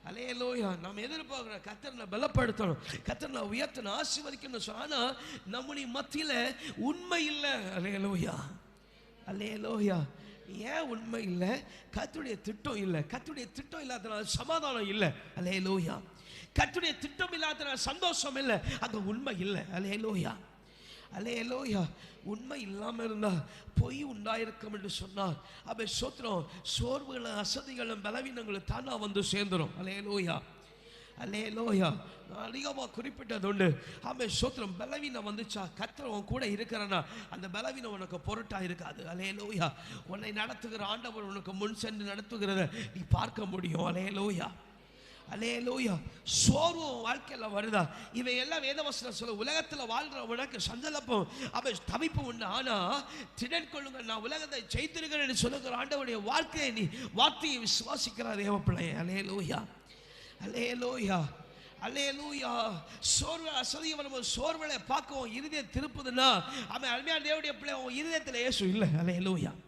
அல்லேலூயா. நாம் எதிர்பார்க்கிற கர்த்தரை பலப்படுத்தணும், கர்த்தரை உயர்த்தணும், ஆசீர்வதிக்கணும் சொன்னா நம்முடைய மத்தியில உண்மை இல்லை. அல்லேலூயா அல்லேலூயா. ஏன் உண்மை இல்லை? கர்த்தருடைய திட்டம் இல்லை. கர்த்தருடைய திட்டம் இல்லாதனால சமாதானம் இல்லை. அல்லேலூயா. கர்த்தருடைய திட்டம் இல்லாதனால சந்தோஷம் இல்லை. அங்க உண்மை இல்லை. அல்லேலூயா அல்லேலூயா. உண்மை இல்லாமல் இருந்தால் பொய் உண்டாயிருக்கும் என்று சொன்னார். அப்போ சோத்திரம், சோர்வுகளும் அசதிகளும் பலவீனங்களும் தானா வந்து சேர்ந்துடும். அல்லேலூயா அல்லேலூயா. அதிகமாக குறிப்பிட்டது உண்டு. ஆமாம் சோத்திரம், பலவீனம் வந்துச்சா கர்த்தர் உன் கூட இருக்கிறனா அந்த பலவீனம் உனக்கு பொருட்டாக இருக்காது. அல்லேலூயா. உன்னை நடத்துகிற ஆண்டவர் உனக்கு முன் சென்று நடத்துகிறத நீ பார்க்க முடியும். அல்லேலூயா அல்லேலூயா. சோர்வு வாழ்க்கையில் வருதா? இவை எல்லாம் வேதவசனம் சொல்ல உலகத்தில் வாழ்கிற உனக்கு சஞ்சலப்பும் அவன் தவிப்பும் உண்டு. ஆனால் திடன் கொள்ளுங்கள், நான் உலகத்தை ஜெயித்திருக்கிறேன் சொல்லுகிற ஆண்டவருடைய வாழ்க்கையை நீ வார்த்தையை விசுவாசிக்கிறார் தேவ பிள்ளைய. அல்லேலூயா அல்லேலூயா அல்லேலூயா. சோர்வு அசதியை வரும்போது சோர்வுகளை பார்க்கவும் இருதயம் திருப்புதுன்னா அவன் அருமையான தேவனுடைய பிள்ளை, உன் இருதயத்தில் இயேசு இல்லை. அல்லேலூயா.